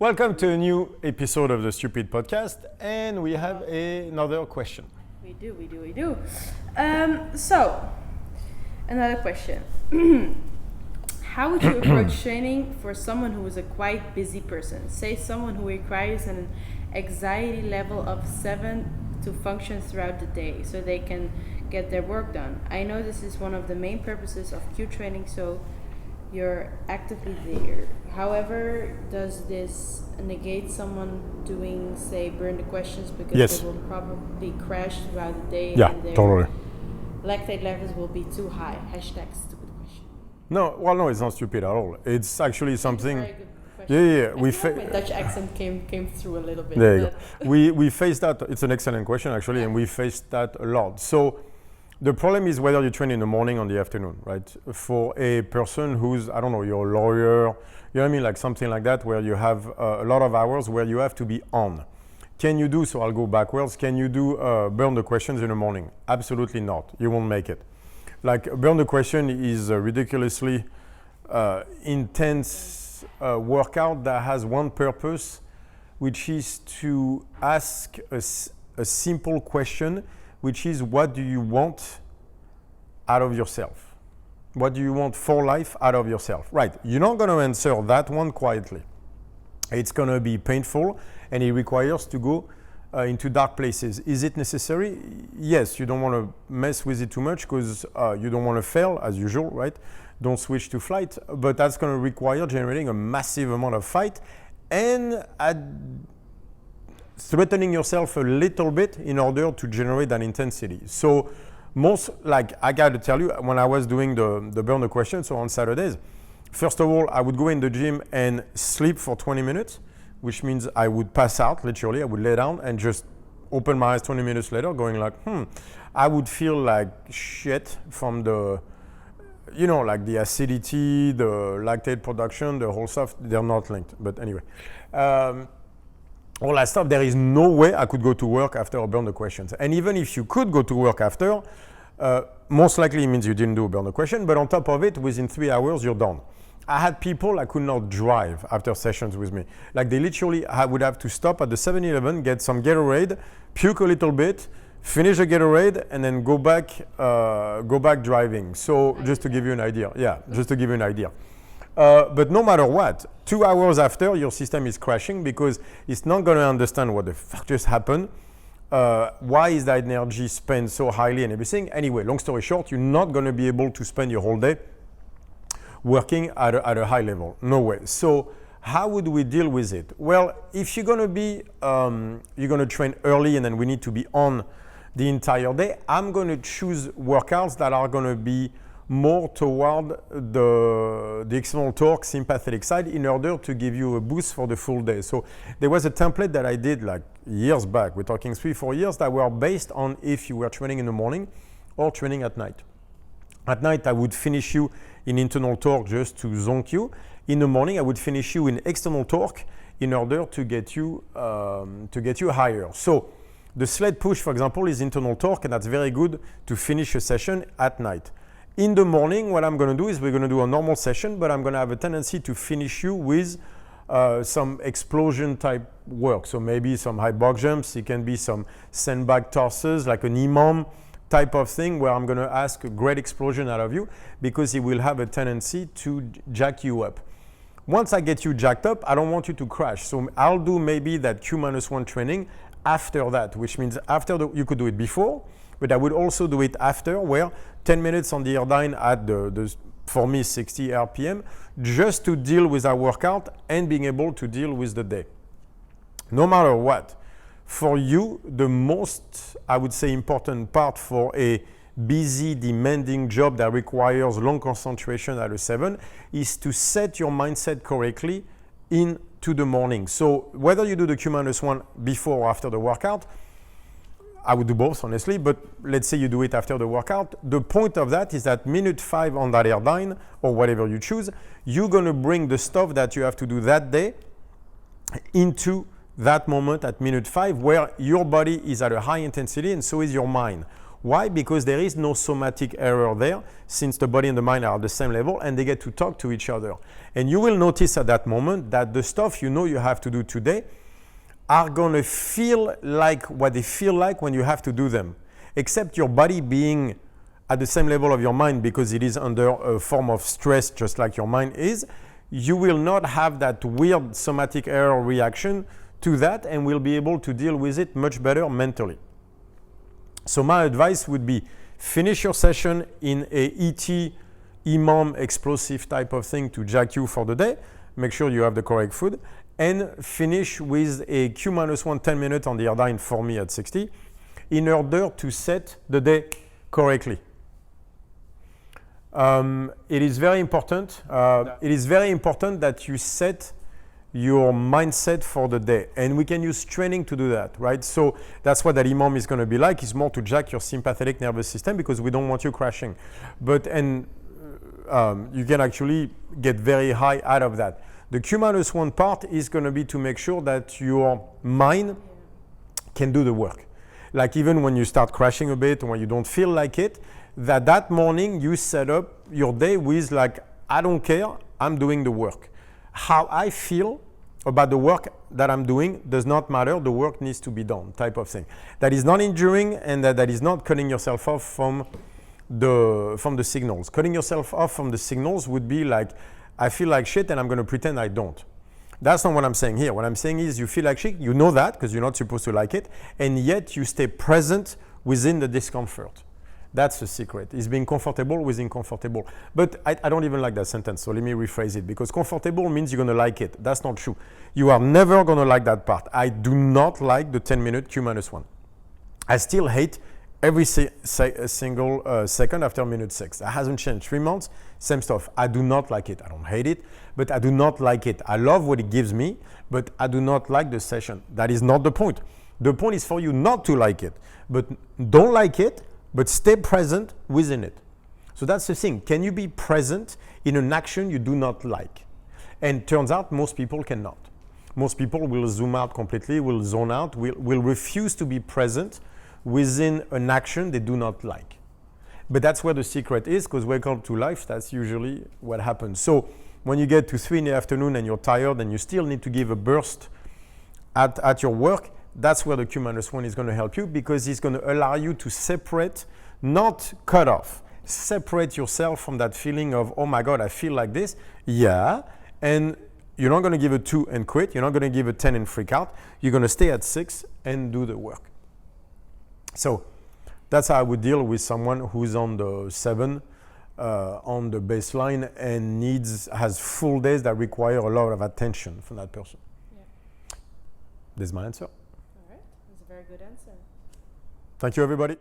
Welcome to a new episode of the Stupid Podcast, and we have another question. We do. So, another question. How would you approach training for someone who is a quite busy person? Say someone who requires an anxiety level of 7 to function throughout the day so they can get their work done. I know this is one of the main purposes of Q training, so you're actively there. However, does this negate someone doing, say, burn the questions because Yes. they will probably crash throughout the day Yeah, and their totally. lactate levels will be too high? Hashtag stupid question. No, it's not stupid at all. It's actually something. Very good question. Yeah. I feel like my Dutch accent came through a little bit. There you but go. We face that. It's an excellent question actually, and we face that a lot. So the problem is whether you train in the morning or the afternoon, right? For a person who's, I don't know, you're a lawyer, you know what I mean, like something like that, where you have a lot of hours where you have to be on. Can you do, so I'll go backwards, can you do burn the questions in the morning? Absolutely not. You won't make it. Like burn the question is a ridiculously intense workout that has one purpose, which is to ask a simple question, which is what do you want out of yourself? What do you want for life out of yourself? Right, you're not going to answer that one quietly. It's going to be painful and it requires to go into dark places. Is it necessary? Yes, you don't want to mess with it too much because you don't want to fail as usual, right? Don't switch to flight, but that's going to require generating a massive amount of fight and threatening yourself a little bit in order to generate that intensity. So I got to tell you, when I was doing the burn the question, so on Saturdays, first of all, I would go in the gym and sleep for 20 minutes, which means I would pass out, literally. I would lay down and just open my eyes 20 minutes later going like, I would feel like shit from the, like the acidity, the lactate production, the whole stuff. They're not linked, but anyway. All that stuff, there is no way I could go to work after I burn the questions. And even if you could go to work after, most likely it means you didn't do a burn the question, but on top of it, within 3 hours, you're done. I had people that could not drive after sessions with me. Like they literally would have to stop at the 7-Eleven, get some Gatorade, puke a little bit, finish the Gatorade, and then go back driving. So just to give you an idea. Yeah, just to give you an idea. But no matter what, 2 hours after, your system is crashing because it's not going to understand what the fuck just happened. Why is that energy spent so highly and everything? Anyway, long story short, you're not going to be able to spend your whole day working at a high level. No way. So how would we deal with it? Well, if you're going to be, you're going to train early and then we need to be on the entire day, I'm going to choose workouts that are going to be more toward the external torque sympathetic side in order to give you a boost for the full day. So there was a template that I did like years back, we're talking 3-4 years, that were based on if you were training in the morning or training at night. At night, I would finish you in internal torque just to zonk you. In the morning, I would finish you in external torque in order to get you higher. So the sled push, for example, is internal torque, and that's very good to finish a session at night. In the morning, what I'm going to do is we're going to do a normal session, but I'm going to have a tendency to finish you with some explosion type work. So maybe some high box jumps, it can be some sandbag tosses, like an imam type of thing where I'm going to ask a great explosion out of you because it will have a tendency to jack you up. Once I get you jacked up, I don't want you to crash. So I'll do maybe that Q-1 training after that, which means you could do it before, but I would also do it after, where 10 minutes on the Airdyne at the for me 60 RPM, just to deal with our workout and being able to deal with the day. No matter what, for you, the most, I would say, important part for a busy, demanding job that requires long concentration at a 7 is to set your mindset correctly into the morning. So whether you do the Q-1 before or after the workout, I would do both, honestly, but let's say you do it after the workout. The point of that is that minute 5 on that Airdyne, or whatever you choose, you're going to bring the stuff that you have to do that day into that moment at minute 5, where your body is at a high intensity and so is your mind. Why? Because there is no somatic error there, since the body and the mind are at the same level and they get to talk to each other. And you will notice at that moment that the stuff you know you have to do today are going to feel like what they feel like when you have to do them, except your body being at the same level of your mind because it is under a form of stress just like your mind is. You will not have that weird somatic error reaction to that and will be able to deal with it much better mentally. So my advice would be finish your session in a ET, EMOM, explosive type of thing to jack you for the day. Make sure you have the correct food and finish with a Q-1 10 minutes on the Erdine for me at 60 in order to set the day correctly. It is very important. It is very important that you set your mindset for the day, and we can use training to do that, right? So that's what that EMOM is going to be like. It's more to jack your sympathetic nervous system because we don't want you crashing. But you can actually get very high out of that. The Q-1 part is going to be to make sure that your mind can do the work. Like even when you start crashing a bit or when you don't feel like it, that morning you set up your day with like, I don't care, I'm doing the work. How I feel about the work that I'm doing does not matter, the work needs to be done type of thing. That is not injuring and that is not cutting yourself off from the signals. Cutting yourself off from the signals would be like, I feel like shit and I'm going to pretend I don't. That's not what I'm saying here. What I'm saying is you feel like shit, you know that because you're not supposed to like it, and yet you stay present within the discomfort. That's the secret, is being comfortable with uncomfortable. But I don't even like that sentence, so let me rephrase it, because comfortable means you're going to like it. That's not true. You are never going to like that part. I do not like the 10-minute Q-1. I still hate every single second after minute 6. That hasn't changed. 3 months, same stuff. I do not like it. I don't hate it, but I do not like it. I love what it gives me, but I do not like the session. That is not the point. The point is for you not to like it, but don't like it, but stay present within it. So that's the thing. Can you be present in an action you do not like? And turns out most people cannot. Most people will zoom out completely, will zone out, will refuse to be present within an action they do not like. But that's where the secret is, because welcome to life, that's usually what happens. So when you get to 3 in the afternoon and you're tired and you still need to give a burst at your work, that's where the Q-1 is going to help you, because it's going to allow you to separate, not cut off, separate yourself from that feeling of, oh my God, I feel like this. Yeah. And you're not going to give a 2 and quit. You're not going to give a 10 and freak out. You're going to stay at 6 and do the work. So that's how I would deal with someone who's on the 7 on the baseline and has full days that require a lot of attention from that person. Yeah. That's my answer. All right, that's a very good answer. Thank you, everybody.